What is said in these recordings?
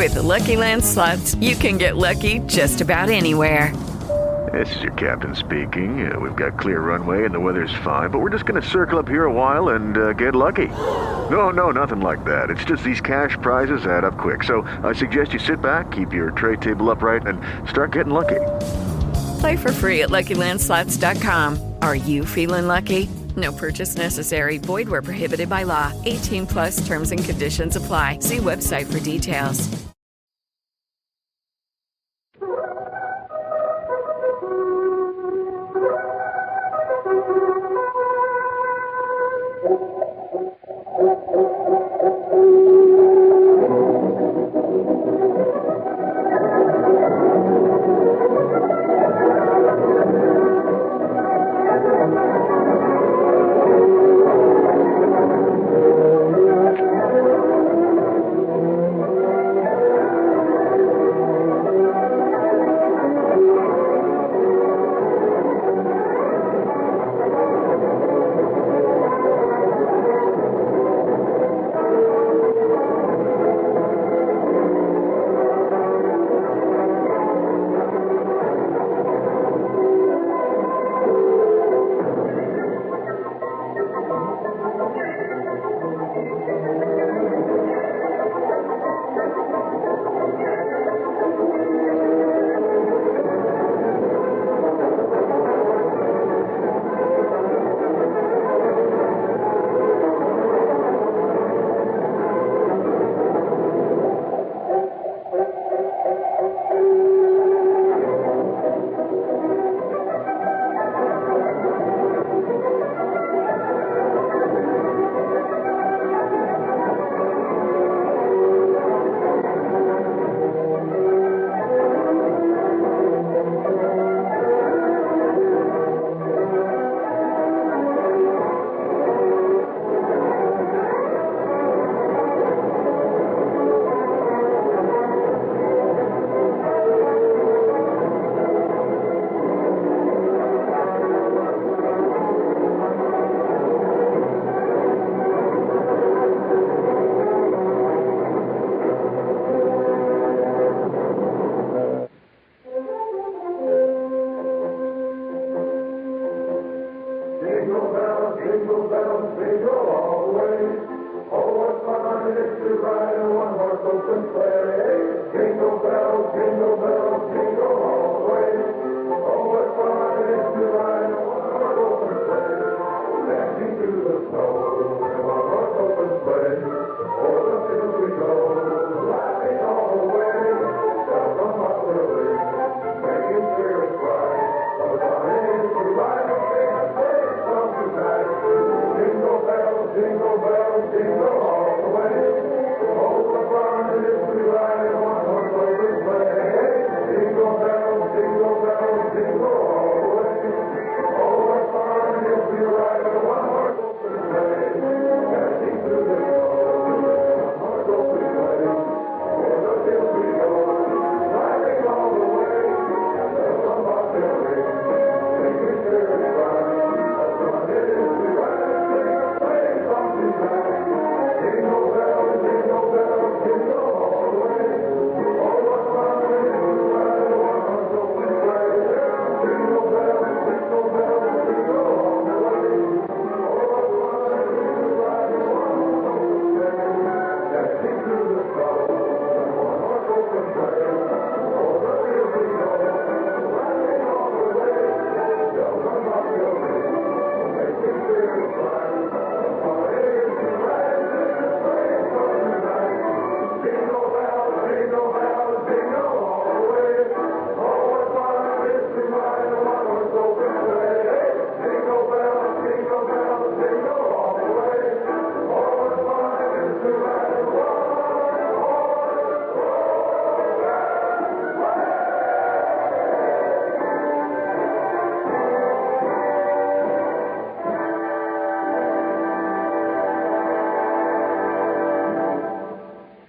With the Lucky Land Slots, you can get lucky just about anywhere. This is your captain speaking. We've got clear runway and the weather's fine, but we're just going to circle up here a while and get lucky. No, nothing like that. It's just these cash prizes add up quick. So I suggest you sit back, keep your tray table upright, and start getting lucky. Play for free at LuckyLandSlots.com. Are you feeling lucky? No purchase necessary. Void where prohibited by law. 18 plus terms and conditions apply. See website for details.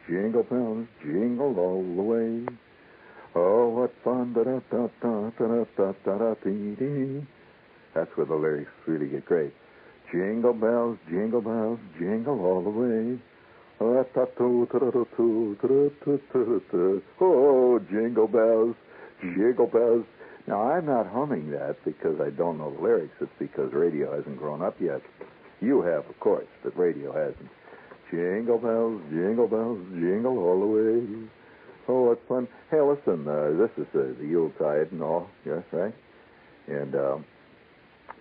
Jingle bells, jingle all the way. Oh, what fun, da-da-da-da-da-da-da-da-dee-dee. That's where the lyrics really get great. Jingle bells, jingle all the way. Oh, jingle bells, jingle bells. Now, I'm not humming that because I don't know the lyrics. It's because radio hasn't grown up yet. You have, of course, but radio hasn't. Jingle bells, jingle all the way. Oh, it's fun. Hey, listen, this is the Yuletide and all, yes, right? And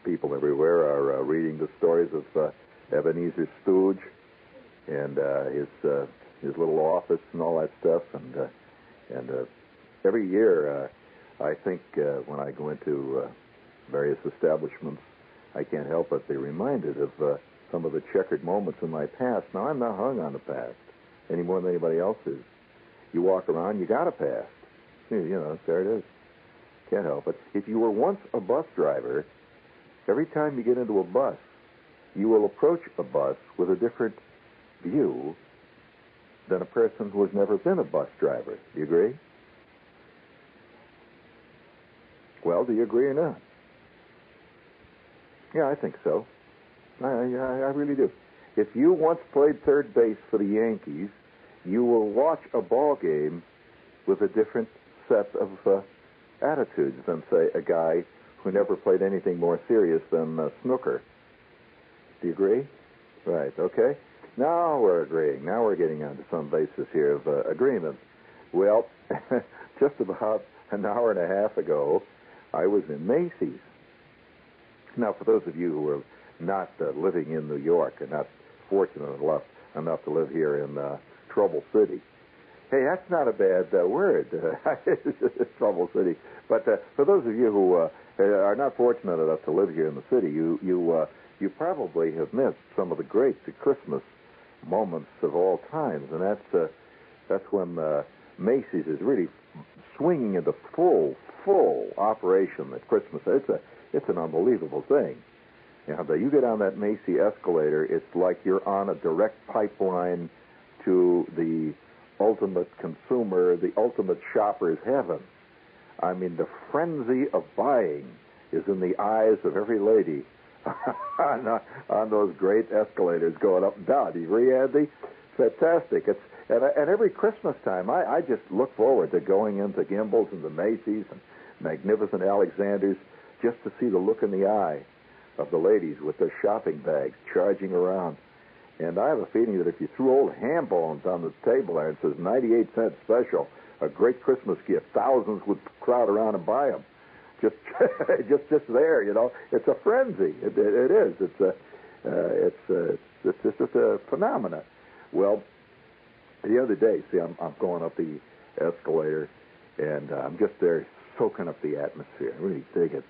people everywhere are reading the stories of Ebenezer Stooge and his little office and all that stuff. And every year, I think when I go into various establishments, I can't help but be reminded of some of the checkered moments in my past. Now, I'm not hung on the past any more than anybody else is. You walk around, you got a past. You know, there it is. Can't help it. If you were once a bus driver, every time you get into a bus, you will approach a bus with a different view than a person who has never been a bus driver. Do you agree? Well, do you agree or not? Yeah, I think so. I really do. If you once played third base for the Yankees, you will watch a ball game with a different set of attitudes than, say, a guy who never played anything more serious than snooker. Do you agree? Right, okay. Now we're agreeing. Now we're getting onto some basis here of agreement. Well, just about an hour and a half ago, I was in Macy's. Now, for those of you who are not living in New York and not fortunate enough to live here in Trouble City. Hey, that's not a bad word, Trouble City. But for those of you who are not fortunate enough to live here in the city, you probably have missed some of the great Christmas moments of all times, and that's when Macy's is really swinging into full operation at Christmas. It's an unbelievable thing. You know, you get on that Macy escalator, it's like you're on a direct pipeline to the ultimate consumer, the ultimate shopper's heaven. I mean, the frenzy of buying is in the eyes of every lady on those great escalators going up and down. Do you agree, Andy? Fantastic. And every Christmas time, I just look forward to going into Gimbel's and the Macy's and Magnificent Alexander's just to see the look in the eye of the ladies with their shopping bags charging around. And I have a feeling that if you threw old ham bones on the table there and says 98 cents special, a great Christmas gift, thousands would crowd around and buy them. Just there, you know. It's a frenzy. It is. It's just a phenomena. Well, the other day, see, I'm going up the escalator, and I'm just there soaking up the atmosphere. I really dig it.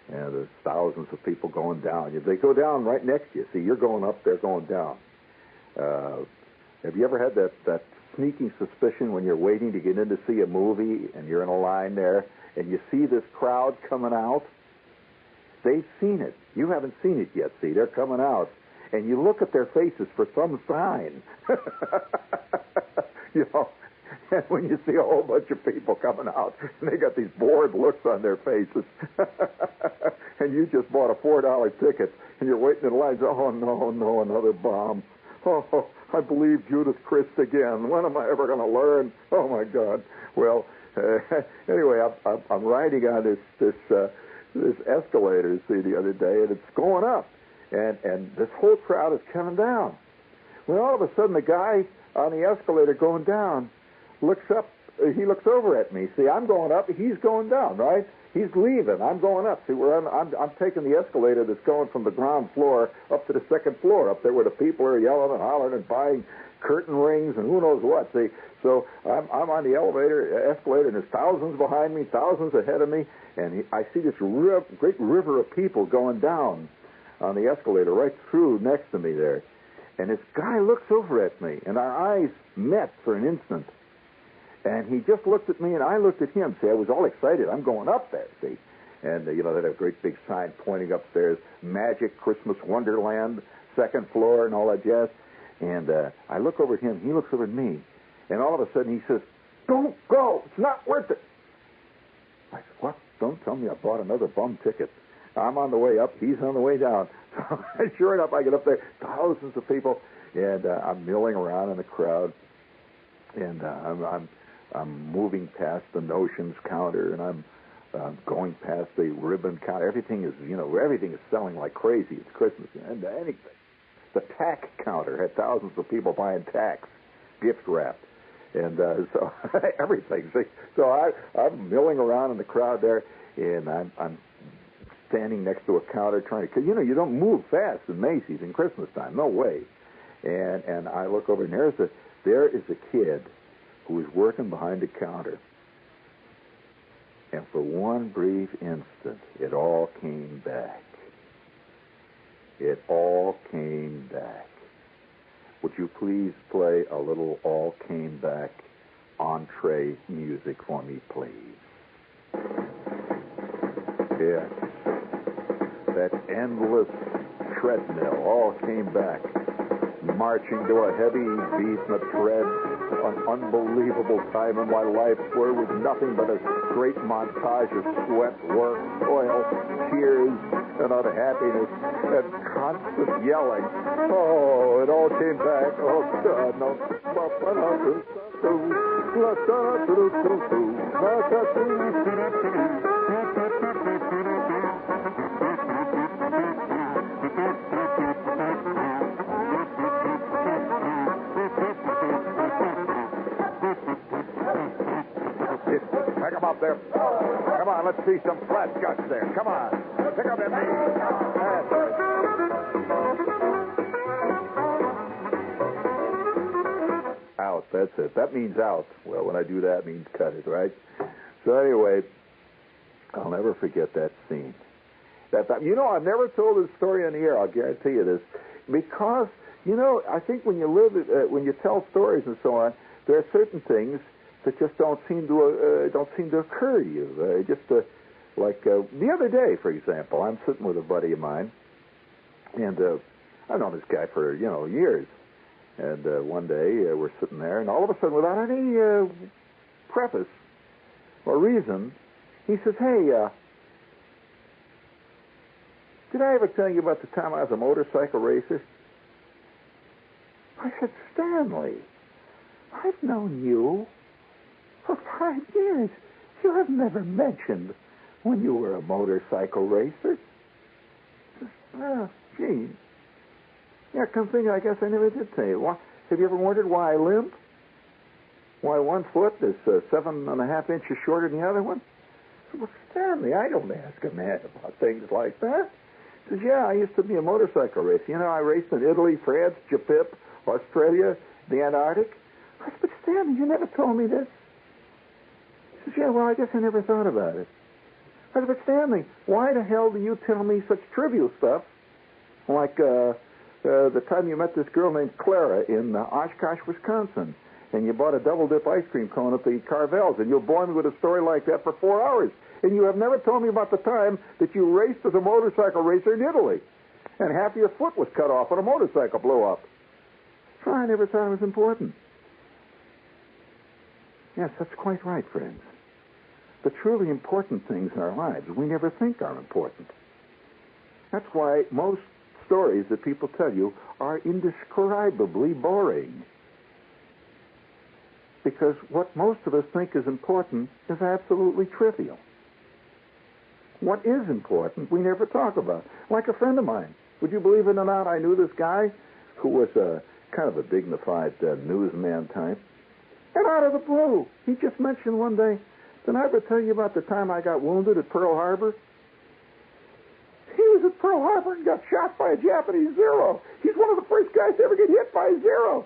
And there's thousands of people going down. They go down right next to you. See, you're going up, they're going down. Have you ever had that sneaking suspicion when you're waiting to get in to see a movie and you're in a line there and you see this crowd coming out? They've seen it. You haven't seen it yet, see. They're coming out. And you look at their faces for some sign. You know, and when you see a whole bunch of people coming out, and they got these bored looks on their faces, and you just bought a $4 ticket, and you're waiting in line, oh, no, another bomb. Oh, I believe Judith Christ again. When am I ever going to learn? Oh, my God. Well, anyway, I'm riding on this escalator, see, the other day, and it's going up, and this whole crowd is coming down. When all of a sudden the guy on the escalator going down looks up, he looks over at me. See, I'm going up, he's going down, right? He's leaving, I'm going up. See, I'm taking the escalator that's going from the ground floor up to the second floor, up there where the people are yelling and hollering and buying curtain rings and who knows what. See, so I'm on the escalator, and there's thousands behind me, thousands ahead of me, and I see this great river of people going down on the escalator right through next to me there. And this guy looks over at me, and our eyes met for an instant. And he just looked at me, and I looked at him. See, I was all excited. I'm going up there, see. And, you know, they had a great big sign pointing upstairs, Magic Christmas Wonderland, second floor, and all that jazz. And I look over at him. He looks over at me. And all of a sudden, he says, "Don't go. It's not worth it." I said, "What? Don't tell me I bought another bum ticket. I'm on the way up. He's on the way down." So, sure enough, I get up there. Thousands of people. And I'm milling around in the crowd, and I'm moving past the notions counter, and I'm going past the ribbon counter. Everything is selling like crazy. It's Christmas, and anything. The tack counter had thousands of people buying tacks, gift wrapped, and so everything. So I'm milling around in the crowd there, and I'm standing next to a counter trying to, because you don't move fast in Macy's in Christmas time, no way. And I look over, and there is a kid who is working behind the counter. And for one brief instant, it all came back. It all came back. Would you please play a little All Came Back entree music for me, please? Yes. That endless treadmill all came back, marching to a heavy beat and a tread, an unbelievable time in my life where it was nothing but a great montage of sweat, work, toil, tears, and unhappiness, and constant yelling. Oh, it all came back. Oh, God, no. Pick him up there. Come on, let's see some flat guts there. Come on. Pick up them knees. That's right. Out, that's it. That means out. Well, when I do that, it means cut it, right? So anyway, I'll never forget that scene. I've never told this story on the air, I'll guarantee you this, because, I think when you tell stories and so on, there are certain things that just don't seem to occur to you. The other day, for example, I'm sitting with a buddy of mine, and I've known this guy for years. And one day we're sitting there, and all of a sudden, without any preface or reason, he says, "Hey, did I ever tell you about the time I was a motorcycle racer?" I said, "Stanley, I've known you for 5 years. You have never mentioned when you were a motorcycle racer." Oh, gee. Yeah, come think, I guess I never did tell you. Well, have you ever wondered why I limp? Why one foot is 7.5 inches shorter than the other one? Well, Stanley, I don't ask a man about things like that. He says, "Yeah, I used to be a motorcycle racer. I raced in Italy, France, Japan, Australia, the Antarctic." I said, "But Stanley, you never told me this." He says, "Yeah, well, I guess I never thought about it." I said, "But Stanley, why the hell do you tell me such trivial stuff like the time you met this girl named Clara in Oshkosh, Wisconsin, and you bought a double-dip ice cream cone at the Carvels, and you'll bore me with a story like that for 4 hours, and you have never told me about the time that you raced as a motorcycle racer in Italy, and half your foot was cut off when a motorcycle blew up." So I never thought it was important. Yes, that's quite right, friends. The truly important things in our lives we never think are important. That's why most stories that people tell you are indescribably boring. Because what most of us think is important is absolutely trivial. What is important, we never talk about. Like a friend of mine. Would you believe it or not, I knew this guy who was kind of a dignified newsman type. And out of the blue, he just mentioned one day, "Did I ever tell you about the time I got wounded at Pearl Harbor?" He was at Pearl Harbor and got shot by a Japanese Zero. He's one of the first guys to ever get hit by a Zero.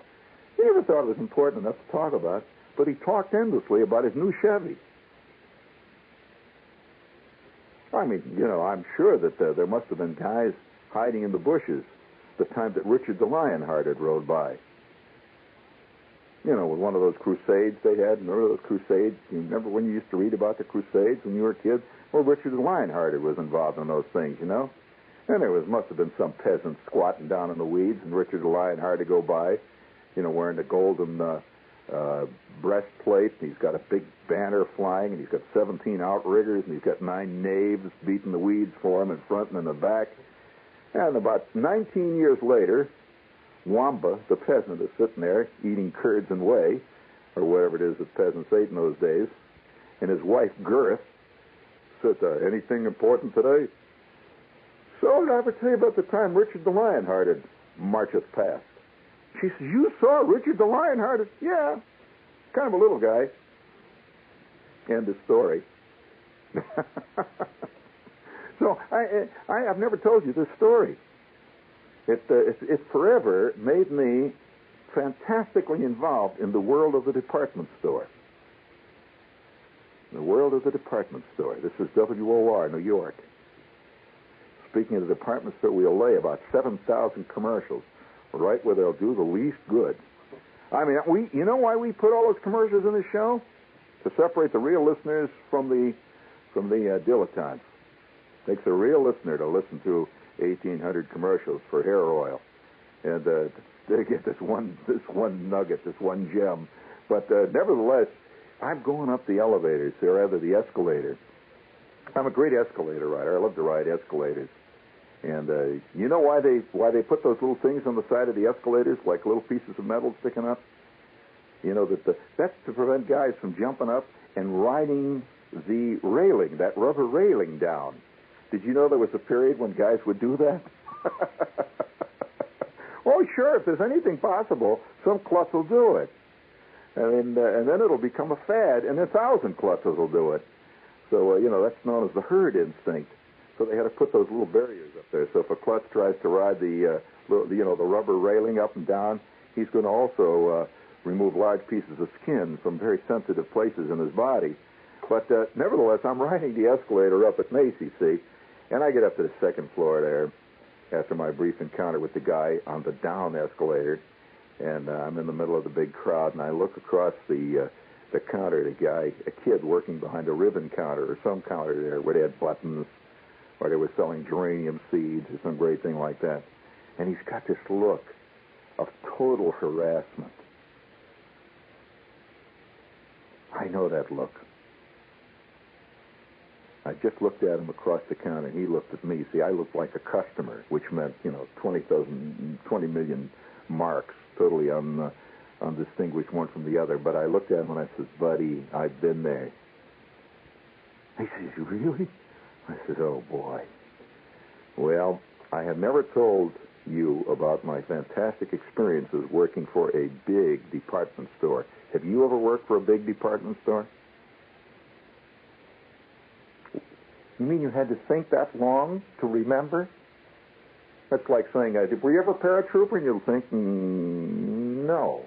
He never thought it was important enough to talk about, but he talked endlessly about his new Chevy. I mean, I'm sure that there must have been guys hiding in the bushes the time that Richard the Lionhearted rode by. With one of those crusades they had. Remember those crusades? You remember when you used to read about the crusades when you were a kid? Well, Richard the Lionhearted was involved in those things, And there must have been some peasant squatting down in the weeds, and Richard the Lionhearted go by, wearing the golden breastplate, and he's got a big banner flying, and he's got 17 outriggers, and he's got 9 knaves beating the weeds for him in front and in the back. And about 19 years later, Wamba, the peasant, is sitting there eating curds and whey, or whatever it is that peasants ate in those days. And his wife, Girth, said, anything important today? So did I ever tell you about the time Richard the Lionhearted marcheth past? She says, you saw Richard the Lionhearted? Yeah, kind of a little guy. End of story. So I've never told you this story. It forever made me fantastically involved in the world of the department store. The world of the department store. This is WOR, New York. Speaking of the department store, we'll lay about 7,000 commercials right where they'll do the least good. I mean, you know why we put all those commercials in the show? To separate the real listeners from the dilettantes. Takes a real listener to listen to 1,800 commercials for hair oil, and they get this one nugget, this one gem. But nevertheless, I'm going up the elevators, or rather the escalator. I'm a great escalator rider. I love to ride escalators. And you know why they put those little things on the side of the escalators, like little pieces of metal sticking up? You know, that's to prevent guys from jumping up and riding the railing, that rubber railing down. Did you know there was a period when guys would do that? Oh, sure, if there's anything possible, some klutz will do it. And then it'll become a fad, and 1,000 klutzes will do it. So, that's known as the herd instinct. So they had to put those little barriers up there. So if a klutz tries to ride the rubber railing up and down, he's going to also remove large pieces of skin from very sensitive places in his body. But nevertheless, I'm riding the escalator up at Macy's, see, and I get up to the second floor there after my brief encounter with the guy on the down escalator, and I'm in the middle of the big crowd, and I look across the counter at a guy, a kid working behind a ribbon counter or some counter there where they had buttons or they were selling geranium seeds or some great thing like that. And he's got this look of total harassment. I know that look. I just looked at him across the counter, and he looked at me. See, I looked like a customer, which meant, 20 million marks, totally undistinguished one from the other. But I looked at him and I said, buddy, I've been there. He says, really? I said, oh, boy. Well, I have never told you about my fantastic experiences working for a big department store. Have you ever worked for a big department store? You mean you had to think that long to remember? That's like saying, were you ever a paratrooper? And you'll think, no.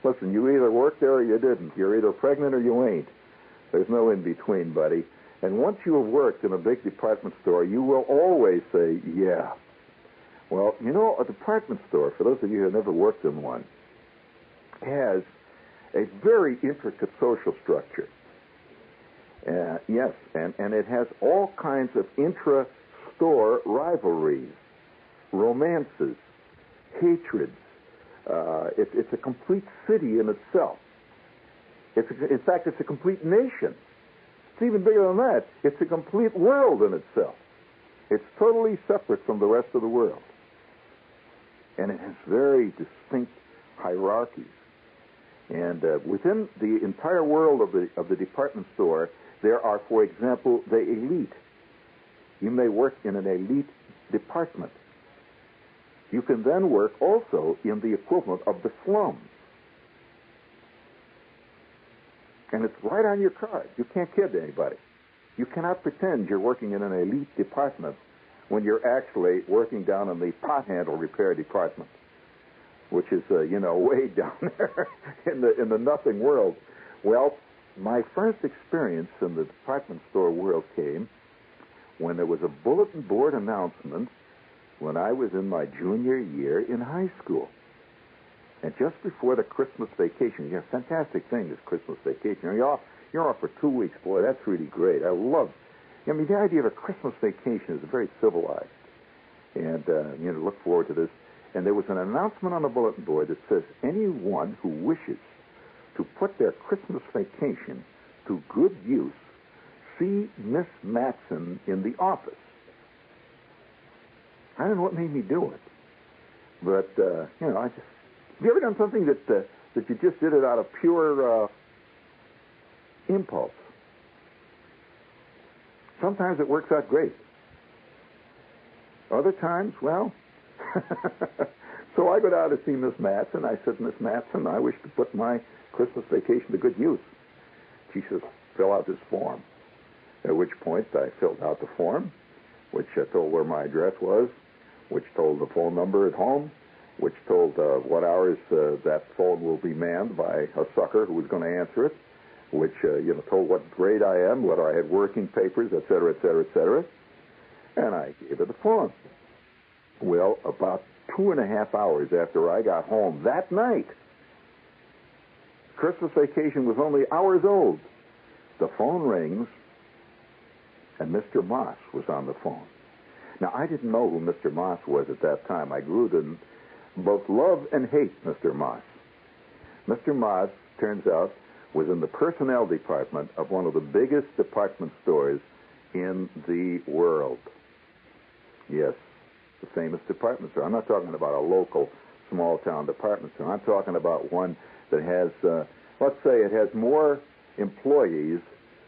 Listen, you either worked there or you didn't. You're either pregnant or you ain't. There's no in between, buddy. And once you have worked in a big department store, you will always say, yeah. Well, a department store, for those of you who have never worked in one, has a very intricate social structure. Yes, and it has all kinds of intra-store rivalries, romances, hatreds. It's a complete city in itself. In fact, it's a complete nation. It's even bigger than that. It's a complete world in itself. It's totally separate from the rest of the world. And it has very distinct hierarchies. And within the entire world of the department store, there are, for example, the elite. You may work in an elite department. You can then work also in the equivalent of the slums. And it's right on your card. You can't kid anybody. You cannot pretend you're working in an elite department when you're actually working down in the pot handle repair department, which is, way down there in the nothing world. Well, my first experience in the department store world came when there was a bulletin board announcement when I was in my junior year in high school. And just before the Christmas vacation, fantastic thing, this Christmas vacation. You're off for 2 weeks. Boy, that's really great. The idea of a Christmas vacation is very civilized. And, look forward to this. And there was an announcement on the bulletin board that says, anyone who wishes to put their Christmas vacation to good use, see Miss Matson in the office. I don't know what made me do it. But, have you ever done something that you just did it out of pure impulse? Sometimes it works out great. Other times, well, so I go down to see Miss Matson. I said, Miss Matson, I wish to put my Christmas vacation to good use. She says, fill out this form. At which point I filled out the form, which told where my address was, which told the phone number at home, which told what hours that phone will be manned by a sucker who was going to answer it, which told what grade I am, whether I had working papers, et cetera, et cetera, et cetera. And I gave her the form. Well, about 2.5 hours after I got home that night, Christmas vacation was only hours old. The phone rings, and Mr. Moss was on the phone. Now, I didn't know who Mr. Moss was at that time. I grew to both love and hate Mr. Moss. Mr. Moss, turns out, was in the personnel department of one of the biggest department stores in the world. Yes, the famous department store. I'm not talking about a local small-town department store. I'm talking about one that has, let's say it has more employees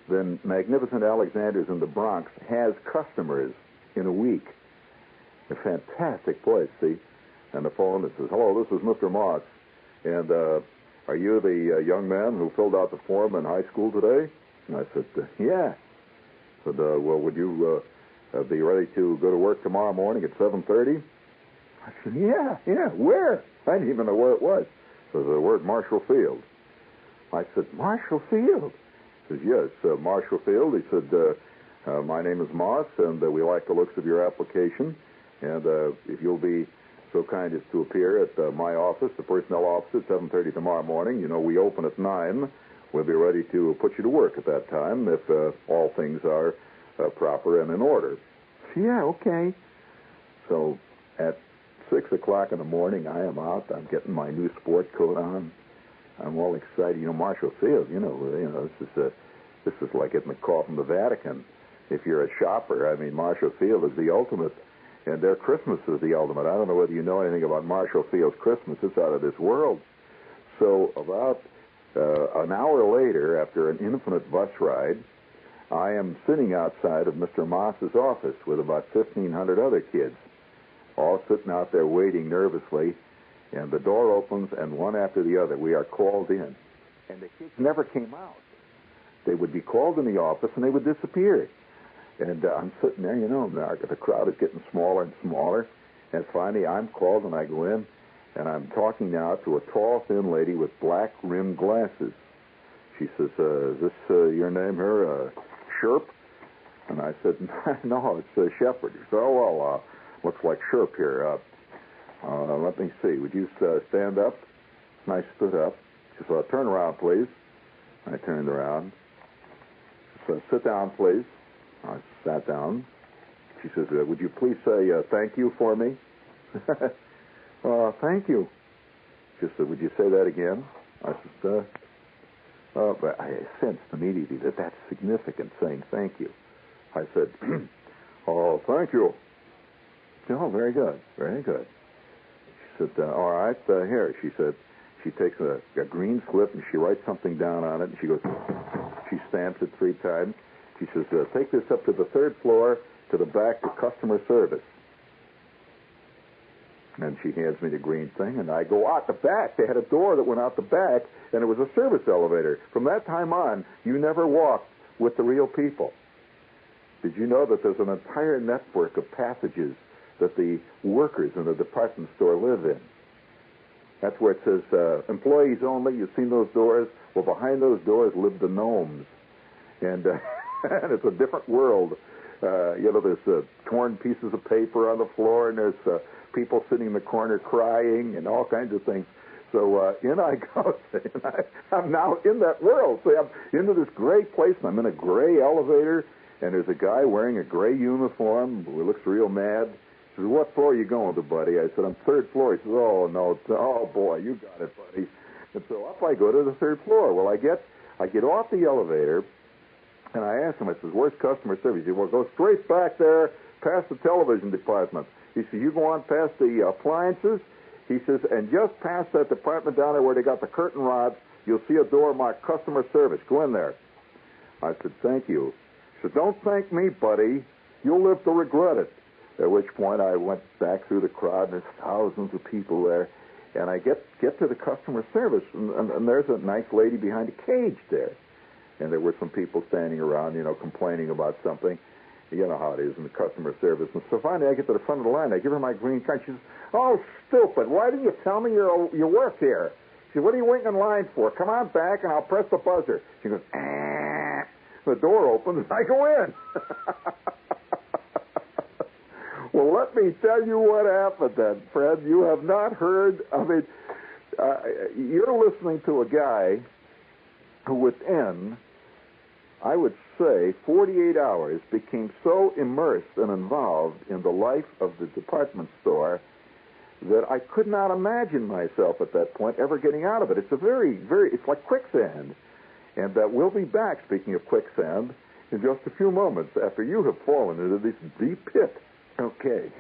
than Magnificent Alexander's in the Bronx has customers in a week. A fantastic place, see? And the phone, it says, hello, this is Mr. Moss. And are you the young man who filled out the form in high school today? And I said, yeah. I said, well, would you be ready to go to work tomorrow morning at 7:30? I said, yeah, where? I didn't even know where it was. So the word Marshall Field. I said, Marshall Field? He says, yes, Marshall Field. He said, my name is Moss, and we like the looks of your application. And if you'll be so kind as to appear at my office, the personnel office, at 7:30 tomorrow morning. We open at 9. We'll be ready to put you to work at that time if all things are proper and in order. Yeah, okay. So at 6 o'clock in the morning, I am out. I'm getting my new sport coat on. I'm all excited. Marshall Field, this is like getting a call from the Vatican. If you're a shopper, I mean, Marshall Field is the ultimate. And their Christmas is the ultimate. I don't know whether you know anything about Marshall Field's Christmas. It's out of this world. So about an hour later, after an infinite bus ride, I am sitting outside of Mr. Moss's office with about 1,500 other kids, all sitting out there waiting nervously. And the door opens, and one after the other, we are called in. And the kids never came out. They would be called in the office, and they would disappear. And I'm sitting there, the crowd is getting smaller and smaller. And finally, I'm called, and I go in, and I'm talking now to a tall, thin lady with black-rimmed glasses. She says, is this your name here, Sherp? And I said, no, it's Shepherd. She said, oh, well, looks like Sherp here. Let me see. Would you stand up? And I stood up. She said, turn around, please. I turned around. She said, sit down, please. I sat down. She says, would you please say thank you for me? Thank you. She said, would you say that again? I said, but I sensed immediately that that's significant, saying thank you. I said, oh, thank you. Oh, very good, very good. She said, all right, here. She said, she takes a green slip and she writes something down on it, and she goes, she stamps it 3 times. She says, take this up to the 3rd floor to the back to customer service. And she hands me the green thing, and I go out the back. They had a door that went out the back, and it was a service elevator. From that time on, you never walked with the real people. Did you know that there's an entire network of passages that the workers in the department store live in? That's where it says, employees only. You've seen those doors? Well, behind those doors live the gnomes. And... and it's a different world. There's torn pieces of paper on the floor, and there's people sitting in the corner crying and all kinds of things. So in I go. I'm now in that world. See, I'm into this gray place, and I'm in a gray elevator, and there's a guy wearing a gray uniform who looks real mad. He says, what floor are you going to, buddy? I said, I'm 3rd floor. He says, oh, no. Oh, boy, you got it, buddy. And so up I go to the 3rd floor. Well, I get off the elevator, and I asked him, I said, where's customer service? He said, well, go straight back there past the television department. He said, you go on past the appliances, She says, and just past that department down there where they got the curtain rods, you'll see a door marked customer service. Go in there. I said, thank you. She said, don't thank me, buddy. You'll live to regret it. At which point I went back through the crowd, and there's thousands of people there. And I get to the customer service, and there's a nice lady behind a cage there. And there were some people standing around, complaining about something. You know how it is in the customer service. And so finally I get to the front of the line. I give her my green card. She says, oh, stupid. Why didn't you tell me you work here? She said, what are you waiting in line for? Come on back, and I'll press the buzzer. She goes, ah. The door opens, and I go in. Well, let me tell you what happened then, Fred. You have not heard of it. You're listening to a guy who within, I would say, 48 hours became so immersed and involved in the life of the department store that I could not imagine myself at that point ever getting out of it. It's a it's like quicksand. And we'll be back, speaking of quicksand, in just a few moments after you have fallen into this deep pit. Okay.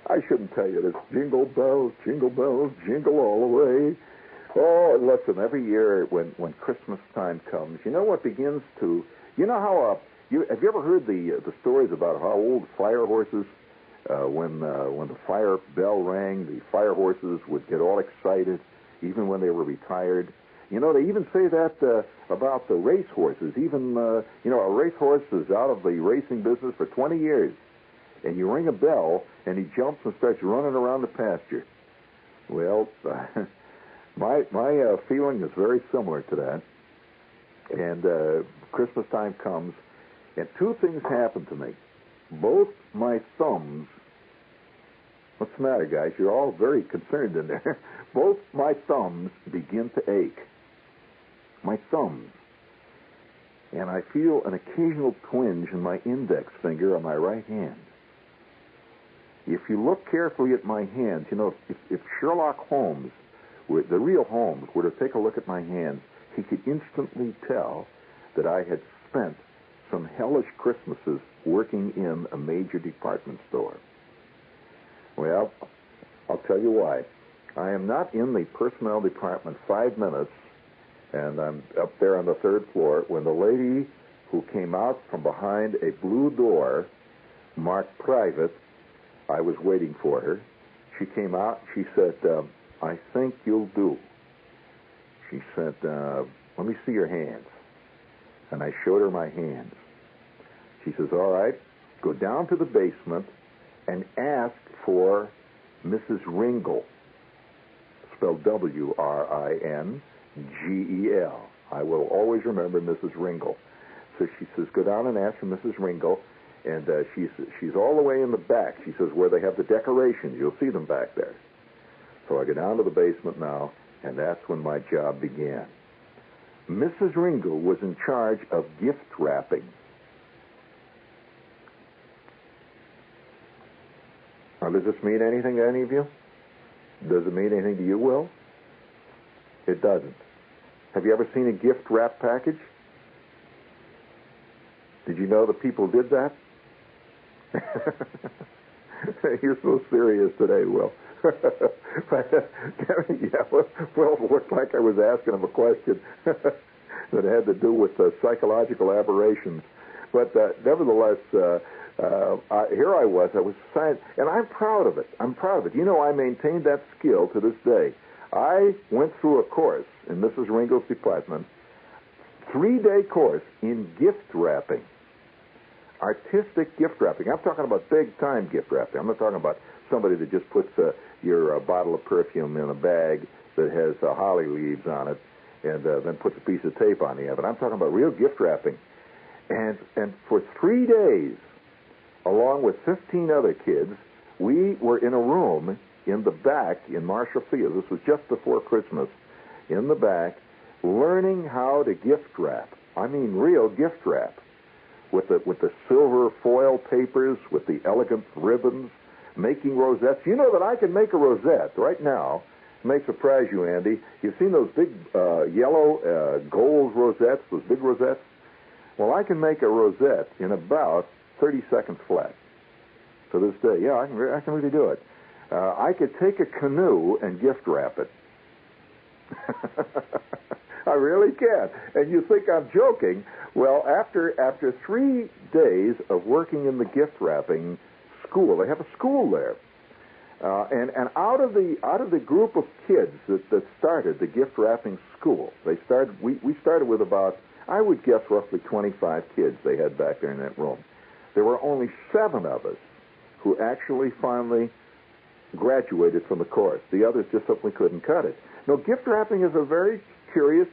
I shouldn't tell you this. Jingle bells, jingle all the way. Oh, listen, every year when Christmas time comes, you know what begins to... You know how... have you ever heard the stories about how old fire horses, when the fire bell rang, the fire horses would get all excited, even when they were retired? You know, they even say that about the race horses. Even, a race horse is out of the racing business for 20 years. And you ring a bell, and he jumps and starts running around the pasture. Well... My feeling is very similar to that. And Christmas time comes, and two things happen to me. Both my thumbs... What's the matter, guys? You're all very concerned in there. Both my thumbs begin to ache. My thumbs. And I feel an occasional twinge in my index finger on my right hand. If you look carefully at my hands, if Sherlock Holmes... the real Holmes were to take a look at my hands, he could instantly tell that I had spent some hellish Christmases working in a major department store. Well, I'll tell you why. I am not in the personnel department 5 minutes, and I'm up there on the third floor, when the lady who came out from behind a blue door marked private, I was waiting for her. She came out, she said, I think you'll do. She said, let me see your hands. And I showed her my hands. She says, all right, go down to the basement and ask for Mrs. Ringel. Spelled Wringel. I will always remember Mrs. Ringel. So she says, go down and ask for Mrs. Ringel. And she's all the way in the back. She says, where they have the decorations. You'll see them back there. So I go down to the basement now, and that's when my job began. Mrs. Ringel was in charge of gift wrapping. Now, does this mean anything to any of you? Does it mean anything to you, Will? It doesn't. Have you ever seen a gift wrap package? Did you know that people did that? You're so serious today, Will. Yeah, well, it looked like I was asking him a question that had to do with psychological aberrations. But nevertheless, here I was assigned, and I'm proud of it. I'm proud of it. I maintained that skill to this day. I went through a course in Mrs. Ringel's department, 3-day course in gift wrapping. Artistic gift wrapping. I'm talking about big-time gift wrapping. I'm not talking about somebody that just puts your bottle of perfume in a bag that has holly leaves on it and then puts a piece of tape on the end. But I'm talking about real gift wrapping. And for 3 days, along with 15 other kids, we were in a room in the back in Marshall Field. This was just before Christmas. In the back, learning how to gift wrap. I mean real gift wrap. With the silver foil papers, with the elegant ribbons, making rosettes. You know that I can make a rosette right now. It may surprise you, Andy. You've seen those big yellow gold rosettes, those big rosettes? Well, I can make a rosette in about 30 seconds flat. To this day, yeah, I can really do it. I could take a canoe and gift wrap it. I really can. And you think I'm joking. Well, after 3 days of working in the gift wrapping school, they have a school there. And out of the group of kids that started the gift wrapping school, we started with about, I would guess, roughly 25 kids they had back there in that room. There were only 7 of us who actually finally graduated from the course. The others just simply couldn't cut it. No, gift wrapping is a very curious,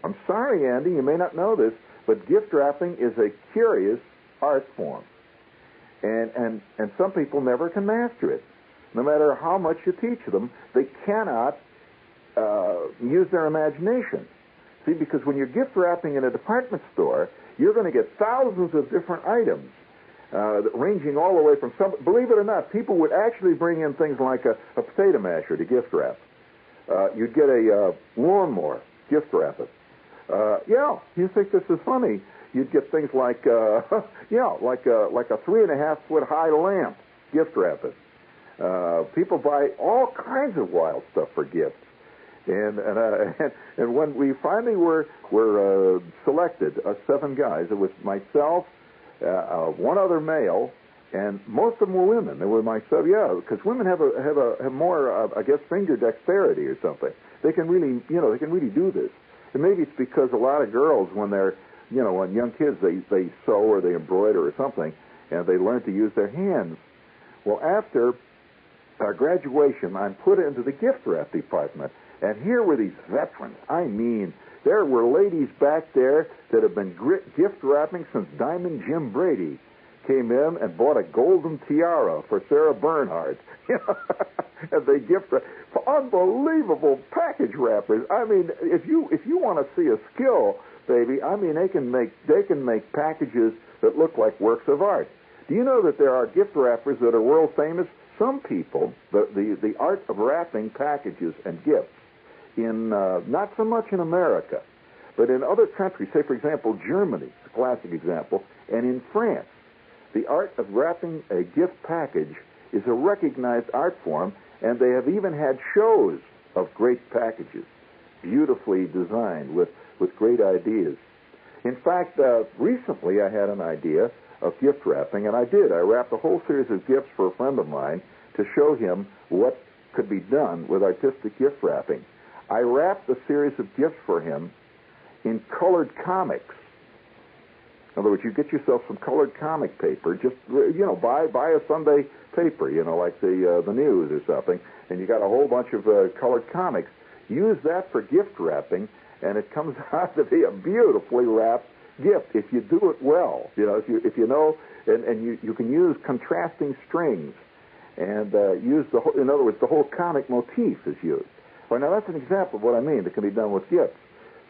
I'm sorry, Andy, you may not know this, but gift wrapping is a curious art form. And some people never can master it. No matter how much you teach them, they cannot use their imagination. See, because when you're gift wrapping in a department store, you're going to get thousands of different items, ranging all the way from some. Believe it or not, people would actually bring in things like a potato masher to gift wrap. You'd get a lawnmower, gift wrap it. Yeah, you think this is funny? You'd get things like, like a 3.5-foot high lamp, gift wrap it. People buy all kinds of wild stuff for gifts. And when we finally were selected, 7 guys, it was myself, one other male, and most of them were women. They were myself, yeah, because women have more, I guess, finger dexterity or something. They can really, they can really do this. And maybe it's because a lot of girls, when they're, when young kids, they sew or they embroider or something, and they learn to use their hands. Well, after our graduation, I'm put into the gift wrap department. And here were these veterans. I mean, there were ladies back there that have been gift wrapping since Diamond Jim Brady came in and bought a golden tiara for Sarah Bernhardt. And they gift wrap. Unbelievable package wrappers. I mean, if you want to see a skill, baby, I mean, they can make packages that look like works of art. Do you know that there are gift wrappers that are world famous? Some people, the art of wrapping packages and gifts, in not so much in America, but in other countries, say, for example, Germany, a classic example, and in France, the art of wrapping a gift package is a recognized art form, and they have even had shows of great packages, beautifully designed with great ideas. In fact, recently I had an idea of gift wrapping, and I did. I wrapped a whole series of gifts for a friend of mine to show him what could be done with artistic gift wrapping. I wrapped a series of gifts for him in colored comics. In other words, you get yourself some colored comic paper, just, buy a Sunday paper, like the news or something, and you got a whole bunch of colored comics. Use that for gift wrapping, and it comes out to be a beautifully wrapped gift if you do it well. If you know, and you can use contrasting strings and use in other words, the whole comic motif is used. Well, now that's an example of what I mean that can be done with gifts.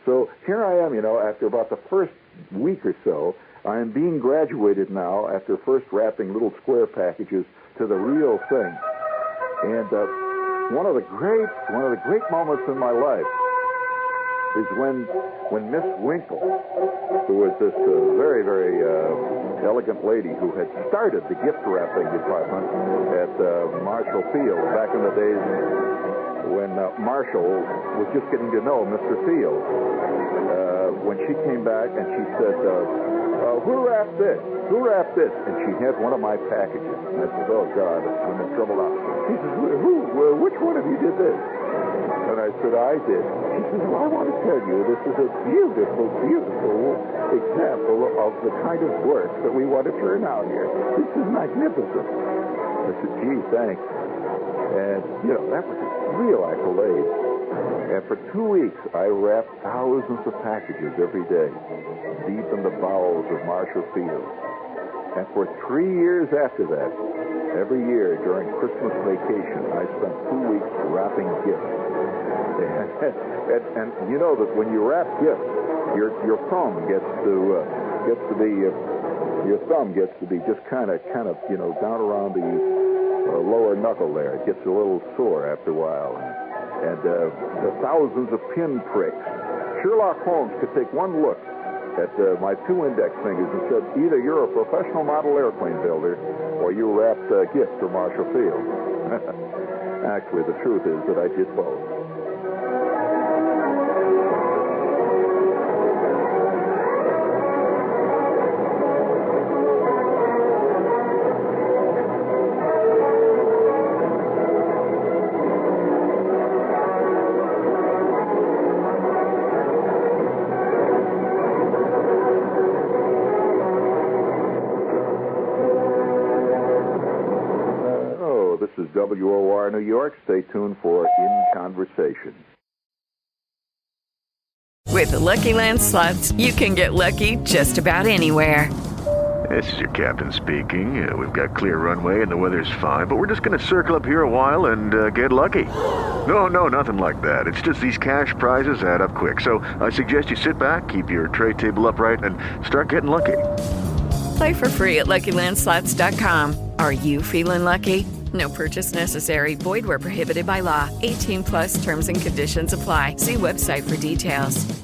So here I am, after about the first week or so, I am being graduated now after first wrapping little square packages to the real thing. And one of the great moments in my life is when Miss Winkle, who was this very, very elegant lady who had started the gift wrapping department at Marshall Field back in the days when Marshall was just getting to know Mr. Field. When she came back and she said, who wrapped this? Who wrapped this? And she had one of my packages. And I said, oh, God, I'm in trouble now. She says, which one of you did this? And I said, I did. She says, well, I want to tell you, this is a beautiful, beautiful example of the kind of work that we want to turn out here. This is magnificent. I said, gee, thanks. And, that was a real accolade. And for 2 weeks, I wrapped thousands of packages every day, deep in the bowels of Marshall Field. And for 3 years after that, every year during Christmas vacation, I spent 2 weeks wrapping gifts. And you know that when you wrap gifts, your thumb gets to be just kind of down around the lower knuckle there. It gets a little sore after a while. And the thousands of pin pricks. Sherlock Holmes could take one look at my 2 index fingers and said, either you're a professional model airplane builder or you wrapped gifts for Marshall Field. Actually, the truth is that I did both. This is WOR New York. Stay tuned for In Conversation. With the Lucky Land Slots, you can get lucky just about anywhere. This is your captain speaking. We've got clear runway and the weather's fine, but we're just going to circle up here a while and get lucky. No, nothing like that. It's just these cash prizes add up quick. So I suggest you sit back, keep your tray table upright, and start getting lucky. Play for free at LuckyLandSlots.com. Are you feeling lucky? No purchase necessary. Void where prohibited by law. 18+ terms and conditions apply. See website for details.